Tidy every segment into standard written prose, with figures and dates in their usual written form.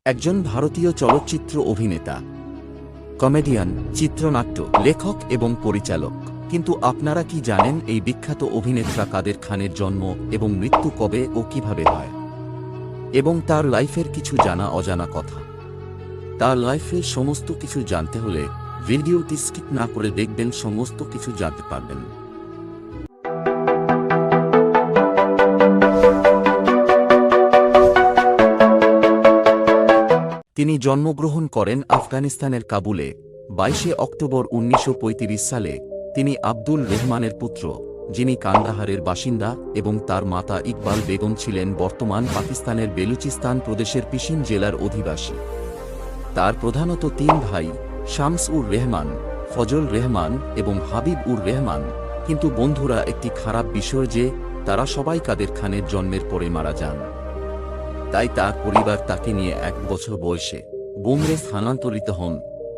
একজন ভারতীয় চলচ্চিত্র অভিনেতা, কমেডিয়ান, চিত্রনাট্য লেখক এবং পরিচালক। কিন্তু আপনারা কি জানেন এই বিখ্যাত অভিনেত্রী কাদের খানের জন্ম এবং মৃত্যু কবে ও কিভাবে হয়, এবং তার লাইফের কিছু জানা অজানা কথা। তার লাইফের সমস্ত কিছু জানতে হলে ভিডিওটি স্কিপ না করে দেখবেন, সমস্ত কিছু জানতে পারবেন। তিনি জন্মগ্রহণ করেন আফগানিস্তানের কাবুলে 22 অক্টোবর 1935 সালে। তিনি আব্দুল রেহমানের পুত্র, যিনি কান্দাহারের বাসিন্দা, এবং তার মাতা ইকবাল বেগম ছিলেন বর্তমান পাকিস্তানের বেলুচিস্তান প্রদেশের পিশিন জেলার অধিবাসী। তার প্রধানত 3 ভাই, শামস উর রেহমান, ফজল রেহমান এবং হাবিব উর রেহমান। কিন্তু বন্ধুরা, একটি খারাপ বিষয় যে তারা সবাই কাদের খানের জন্মের পরে মারা যান। তাই তার পরিবার তাকে নিয়ে 1 বছর বয়সে বোম্বে স্থানান্তরিত হন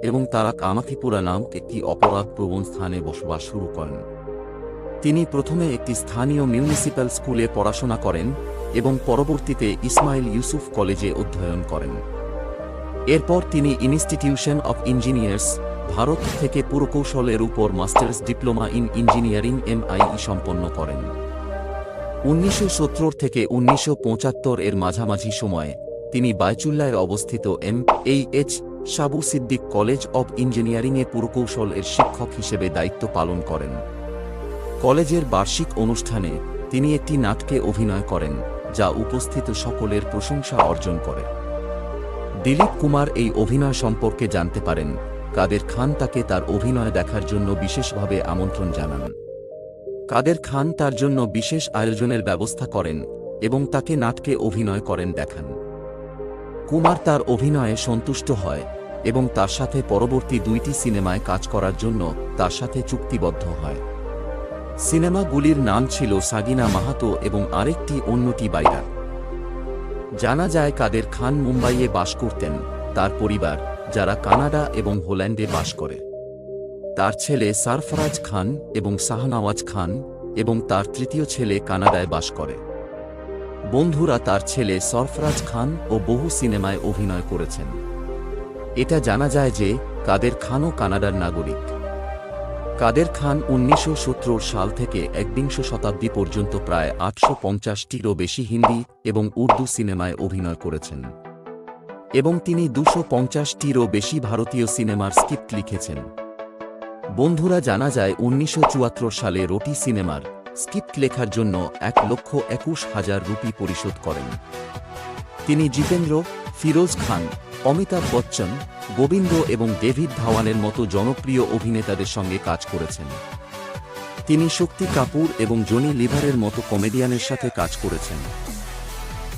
এবং তারা কামাথিপুরা নামক একটি অপরাধপ্রবণ স্থানে বসবাস শুরু করেন। তিনি প্রথমে একটি স্থানীয় মিউনিসিপ্যাল স্কুলে পড়াশোনা করেন এবং পরবর্তীতে ইসমাইল ইউসুফ কলেজে অধ্যয়ন করেন। এরপর তিনি ইনস্টিটিউশন অফ ইঞ্জিনিয়ার্স, ভারত থেকে পুরকৌশলের উপর masters diploma in engineering MIE সম্পন্ন করেন। 1970 থেকে 1975 এর মাঝামাঝি সময়ে তিনি বাইচুল্লায় অবস্থিত MAH সাবু সিদ্দিক কলেজ অব ইঞ্জিনিয়ারিংয়ে পুরকৌশল এর শিক্ষক হিসেবে দায়িত্ব পালন করেন। কলেজের বার্ষিক অনুষ্ঠানে তিনি একটি নাটকে অভিনয় করেন, যা উপস্থিত সকলের প্রশংসা অর্জন করে। দিলীপ কুমার এই অভিনয় সম্পর্কে জানতে পারেন। কাদের খান তাকে তার অভিনয় দেখার জন্য বিশেষভাবে আমন্ত্রণ জানান। কাদের খান তার জন্য বিশেষ আয়োজনের ব্যবস্থা করেন এবং তাকে নাটকে অভিনয় করেন দেখান। কুমার তার অভিনয়ে সন্তুষ্ট হয় এবং তার সাথে পরবর্তী 2টি সিনেমায় কাজ করার জন্য তার সাথে চুক্তিবদ্ধ হয়। সিনেমাগুলির নাম ছিল সাগিনা মাহাতো এবং আরেকটি অন্যটি বাইরা। জানা যায় কাদের খান মুম্বাইয়ে বাস করতেন। তার পরিবার, যারা কানাডা এবং হোল্যান্ডে বাস করে, তার ছেলে সারফরাজ খান এবং শাহনওয়াজ খান এবং তার তৃতীয় ছেলে কানাডায় বাস করে। বন্ধুরা, তার ছেলে সরফরাজ খান ও বহু সিনেমায় অভিনয় করেছেন। এটা জানা যায় যে কাদের খানও কানাডার নাগরিক। কাদের খান 1970 সাল থেকে 21শ শতাব্দী পর্যন্ত প্রায় 850টিরও বেশি হিন্দি এবং উর্দু সিনেমায় অভিনয় করেছেন এবং তিনি 250টিরও বেশি ভারতীয় সিনেমার স্ক্রিপ্ট লিখেছেন। বন্ধুরা, জানা যায় 1974 সালে রোটি সিনেমার স্ক্রিপ্ট লেখার জন্য 1,21,000 রুপি পরিশোধ করেন। তিনি জিতেন্দ্র, ফিরোজ খান, অমিতাভ বচ্চন, গোবিন্দ এবং ডেভিড ধাওয়ানের মতো জনপ্রিয় অভিনেতাদের সঙ্গে কাজ করেছেন। তিনি শক্তি কাপুর এবং জনি লিভারের মতো কমেডিয়ানের সাথে কাজ করেছেন।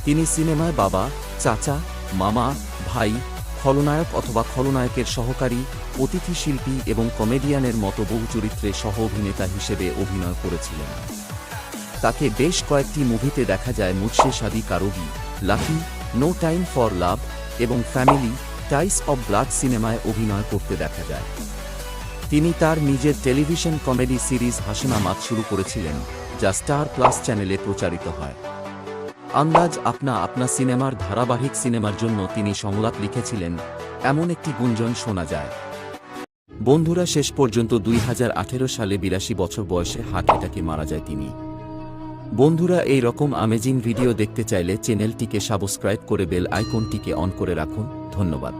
তিনি সিনেমায় বাবা, চাচা, মামা, ভাই, খলনায়ক অথবা খলনায়কের সহকারী, অতিথি শিল্পী এবং কমেডিয়ানের মতো বহু চরিত্রে সহ অভিনেতা হিসেবে অভিনয় করেছিলেন। তাকে বেশ কয়েকটি মুভিতে দেখা যায়। মুঝসে শাদি কারোগি, lucky, no time for love এবং ফ্যামিলি টাইস অব ব্লাড সিনেমায় অভিনয় করতে দেখা যায়। তিনি তার নিজের টেলিভিশন কমেডি সিরিজ হাসিনা মাত শুরু করেছিলেন, যা স্টার প্লাস চ্যানেলে প্রচারিত হয়। আন্দাজ আপনা আপনা সিনেমার ধারাবাহিক সিনেমার জন্য তিনি সংলাপ লিখেছিলেন, এমন একটি গুঞ্জন শোনা যায়। বন্ধুরা, শেষ পর্যন্ত 2018 সালে 82 বছর বয়সে হার্ট অ্যাটাকে মারা যায় তিনি। বন্ধুরা, এই রকম আমেজিং ভিডিও দেখতে চাইলে চ্যানেলটিকে সাবস্ক্রাইব করে বেল আইকনটিকে অন করে রাখুন। ধন্যবাদ।